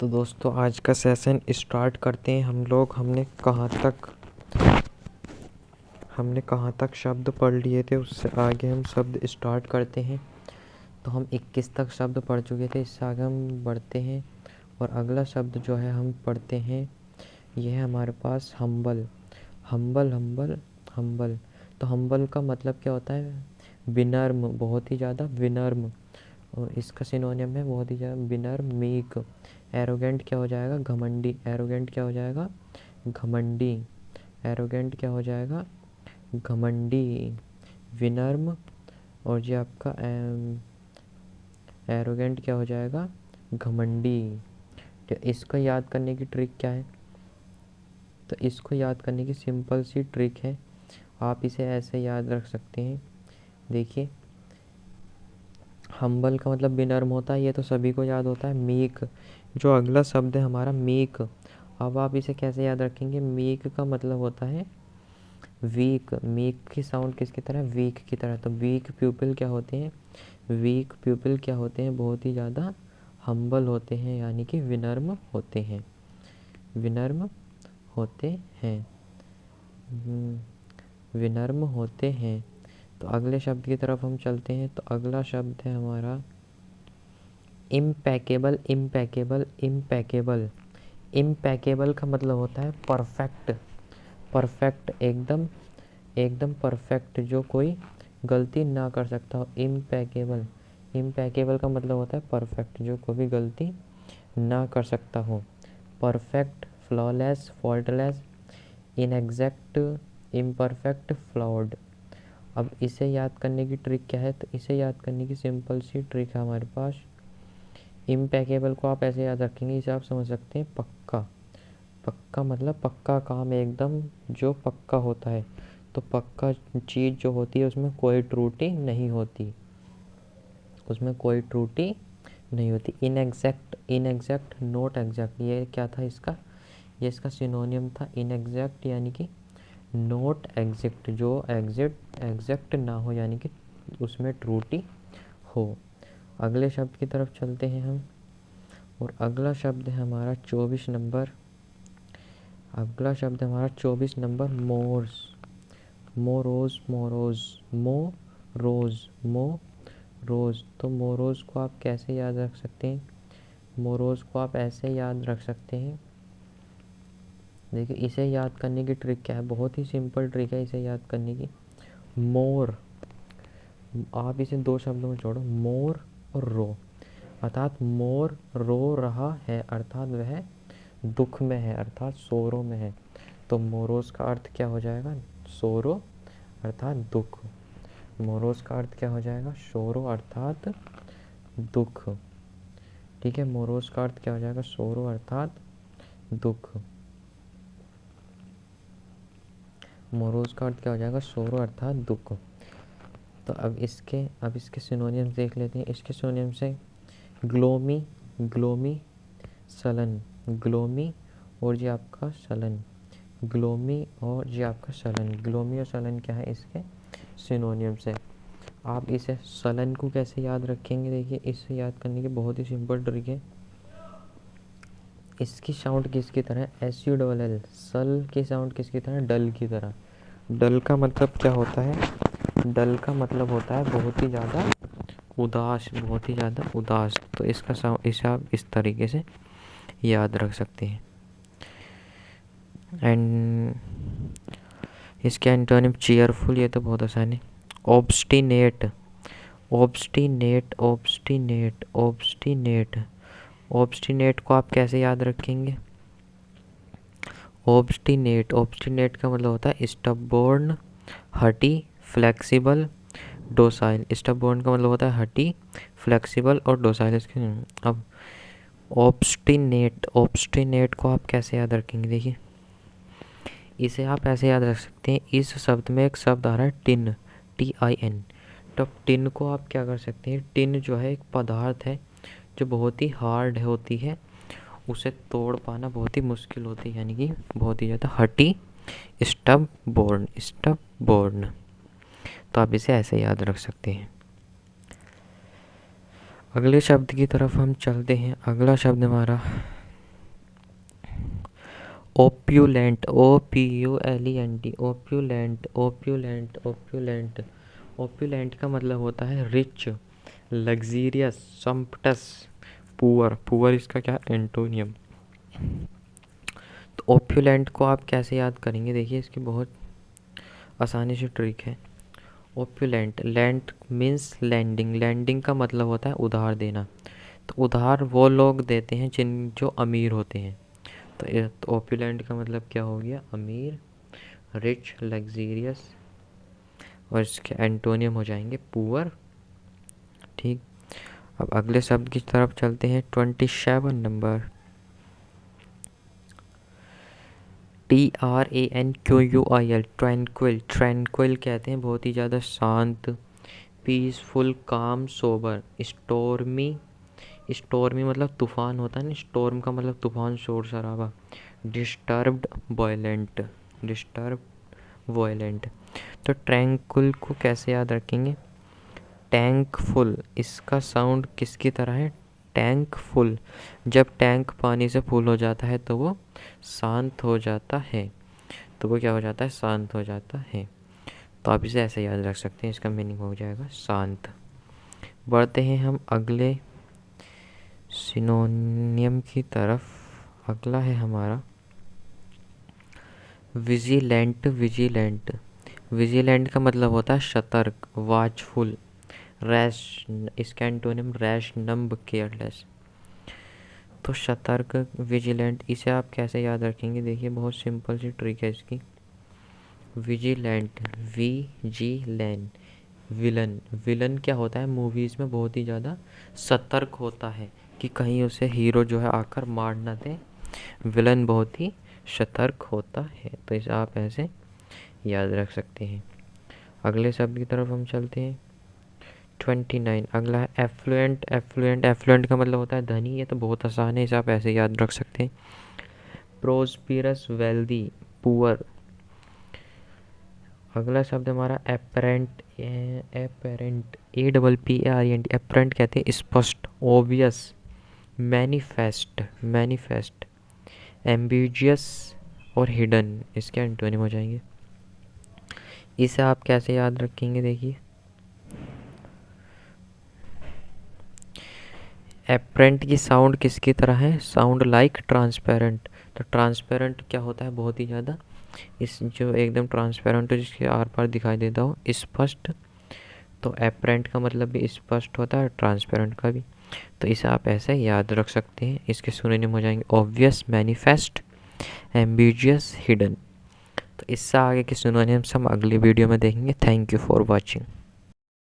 तो दोस्तों आज का सेशन स्टार्ट करते हैं हम लोग। हमने कहाँ तक शब्द पढ़ लिए थे, उससे आगे हम शब्द स्टार्ट करते हैं। तो हम 21 तक शब्द पढ़ चुके थे, इससे आगे हम बढ़ते हैं और अगला शब्द जो है हम पढ़ते हैं, यह है हमारे पास हम्बल। Humble humble humble. तो हम्बल का मतलब क्या होता है? विनम्र, बहुत ही ज़्यादा विनम्र। और इसका सिनोनिम है बहुत ही ज़्यादा विनम्र, मीक। एरोगेंट क्या हो जाएगा? घमंडी। एरोगेंट क्या हो जाएगा? घमंडी। एरोगेंट क्या हो जाएगा? घमंडी। विनम्र और जो आपका एरोगेंट क्या हो जाएगा? घमंडी। तो इसको याद करने की ट्रिक क्या है? तो इसको याद करने की सिंपल सी ट्रिक है, आप इसे ऐसे याद रख सकते हैं। देखिए, हम्बल का मतलब विनम्र होता है, ये तो सभी को याद होता है। मीक, जो अगला शब्द है हमारा मीक, अब आप इसे कैसे याद रखेंगे? मीक का मतलब होता है वीक। मीक की साउंड किसकी तरह? वीक की तरह। तो वीक पीपल क्या होते हैं? वीक पीपल क्या होते हैं? बहुत ही ज़्यादा हम्बल होते हैं, यानी कि विनम्र होते हैं। विनम्र होते हैं। विनम्र होते हैं। तो अगले शब्द की तरफ हम चलते हैं। तो अगला शब्द है हमारा इम्पैकेबल। Impeccable impeccable. इम्पैकेबल का मतलब होता है परफेक्ट। परफेक्ट, एकदम एकदम परफेक्ट, जो कोई गलती ना कर सकता हो। इम्पैकेबल। इम्पैकेबल का मतलब होता है परफेक्ट, जो कोई भी गलती ना कर सकता हो। Perfect, flawless, faultless, inexact, imperfect, flawed. अब इसे याद करने की ट्रिक क्या है? तो इसे याद करने की सिंपल सी ट्रिक है हमारे पास। इम्पैकेबल को आप ऐसे याद रखेंगे, इसे आप समझ सकते हैं पक्का। पक्का मतलब पक्का काम, एकदम जो पक्का होता है। तो पक्का चीज़ जो होती है उसमें कोई त्रुटि नहीं होती, उसमें कोई त्रुटि नहीं होती। इनएग्जैक्ट, इनएग्जैक्ट, नॉट एग्जैक्ट, ये क्या था इसका? ये इसका सिनोनियम था। इनएग्जैक्ट यानी कि नॉट एग्जैक्ट, जो एग्जैक्ट ना हो, यानी कि उसमें त्रुटि हो। अगले शब्द की तरफ चलते हैं हम, और अगला शब्द है हमारा 24 नंबर। अगला शब्द है हमारा 24 number, morose. Morose, morose, morose, morose. तो मोरोज को आप कैसे याद रख सकते हैं? मोरोज को आप ऐसे याद रख सकते हैं। देखिए, इसे याद करने की ट्रिक क्या है? बहुत ही सिंपल ट्रिक है इसे याद करने की। मोर, आप इसे दो शब्दों में जोड़ो, मोर और रो। अर्थात मोर रो रहा है, अर्थात वह दुख में है, अर्थात सोरो में है। तो मोरोस का अर्थ क्या हो जाएगा? सोरो अर्थात दुख। मोरोस का अर्थ क्या हो जाएगा? सोरो अर्थात दुख। ठीक है, मोरोस का अर्थ क्या हो जाएगा? सोरो अर्थात दुख। मोरोस का अर्थ क्या हो जाएगा? सोरो अर्थात दुख। तो अब इसके सिनोनियम देख लेते हैं। इसके सिनोनियम से ग्लोमी, ग्लोमी, सलन। ग्लोमी और ये आपका सलन। ग्लोमी और ये आपका सलन। ग्लोमी और सलन क्या है इसके सिनोनियम से? आप इसे सलन को कैसे याद रखेंगे? देखिए, इसे याद करने की बहुत ही सिंपल ट्रिक है। इसकी साउंड किसकी तरह? S U double L. सल की साउंड किसकी तरह? डल की तरह। डल का मतलब क्या होता है? डल का मतलब होता है बहुत ही ज़्यादा उदास, बहुत ही ज़्यादा उदास। तो इसका साउंड, इसे आप इस तरीके से याद रख सकते हैं। एंड इसके एंटोनिम चीयरफुल, ये तो बहुत आसान है। Obstinate, obstinate, obstinate, obstinate. Obstinate को आप कैसे याद रखेंगे? ऑब्स्टिनेट, ऑब्स्टिनेट का मतलब होता है स्टबबोर्न, हटी, फ्लेक्सिबल, डोसाइल। स्टबबोर्न का मतलब होता है हटी, फ्लेक्सिबल और डोसाइल। अब ऑब्स्टिनेट, ऑब्स्टिनेट को आप कैसे याद रखेंगे? देखिए, इसे आप ऐसे याद रख सकते हैं। इस शब्द में एक शब्द आ रहा है टिन, TIN। तो टिन को आप क्या कर सकते हैं? टिन जो है एक पदार्थ है जो बहुत ही हार्ड होती है, उसे तोड़ पाना बहुत ही मुश्किल होती है, यानी कि बहुत ही ज़्यादा हटी, स्टब बोर्न, स्टब बोर्न। तो आप इसे ऐसे याद रख सकते हैं। अगले शब्द की तरफ हम चलते हैं। अगला शब्द हमारा ओप्यूलेंट, OPULENT, ओप्यूलेंट, ओप्यूलेंट, ओप्यूलेंट। ओप्यूलेंट का मतलब होता है रिच, लग्जीरियस, सम्पटस, पुअर। पुअर इसका क्या एंटोनियम। तो ओप्यूलेंट को आप कैसे याद करेंगे, देखिए इसकी बहुत आसानी से ट्रिक है। ओप्यूलेंट, लैंड मीन्स लैंडिंग, लैंडिंग का मतलब होता है उधार देना। तो उधार वो लोग देते हैं जो अमीर होते हैं। तो ओप्यूलेंट का मतलब क्या हो गया, अमीर, रिच, लग्जीरियस, और इसके एंटोनियम हो जाएंगे पुअर। ठीक, अब अगले शब्द की तरफ चलते हैं। 27 नंबर, TRANQUIL, ट्रैंक्विल। ट्रैंक्विल कहते हैं बहुत ही ज़्यादा शांत, पीसफुल, काम, सोबर। स्टोर्मी, स्टोर्मी मतलब तूफान होता है ना, स्टोर्म का मतलब तूफान, शोर शराबा। Disturbed, violent, disturb, violent. तो ट्रैंक्विल को कैसे याद रखेंगे, टैंक फुल, इसका साउंड किसकी तरह है, टैंक फुल। जब टैंक पानी से फुल हो जाता है तो वो शांत हो जाता है, तो वो क्या हो जाता है, शांत हो जाता है। तो आप इसे ऐसे याद रख सकते हैं, इसका मीनिंग हो जाएगा शांत। बढ़ते हैं हम अगले सिनोनियम की तरफ। अगला है हमारा विजिलेंट, विजिलेंट। विजिलेंट का मतलब होता है सतर्क, वाचफुल, रैश, इसका एंटोनिम रैश, नम्ब, केयरलेस। तो सतर्क, विजिलेंट, इसे आप कैसे याद रखेंगे, देखिए बहुत सिंपल सी ट्रिक है इसकी। Vigilant, vigilant, villain. विलन क्या होता है, मूवीज़ में बहुत ही ज़्यादा सतर्क होता है कि कहीं उसे हीरो जो है आकर मार ना दे। विलन बहुत ही सतर्क होता है, तो इसे आप ऐसे याद रख सकते हैं। अगले शब्द की तरफ हम चलते हैं। 29 अगला है एफ्लुएंट, एफ्लुएंट। एफ्लुएंट का मतलब होता है धनी, ये तो बहुत आसान है, इसे आप ऐसे याद रख सकते हैं। प्रोस्पिरस, वेल्दी, पुअर। अगला शब्द हमारा एपरेंट, एपरेंट, APPARENT। एपरेंट कहते हैं स्पष्ट, ओबियस, मैनिफेस्ट, मैनिफेस्ट, एम्बिजियस और हिडन, इसके एंटोनिम हो जाएंगे। इसे आप कैसे याद रखेंगे, देखिए एपरेंट की साउंड किसकी तरह है, साउंड लाइक ट्रांसपेरेंट। तो ट्रांसपेरेंट क्या होता है, बहुत ही ज़्यादा, इस जो एकदम ट्रांसपेरेंट हो, जिसके आर पार दिखाई देता हो, स्पष्ट। तो एपरेंट का मतलब भी स्पष्ट होता है, ट्रांसपेरेंट का भी। तो इसे आप ऐसे याद रख सकते हैं, इसके सिनोनिम हो जाएंगे ऑब्वियस, मैनिफेस्ट, एम्बिजियस, हिडन। तो इससे आगे के सिनोनिम्स हम अगली वीडियो में देखेंगे। Thank you for watching.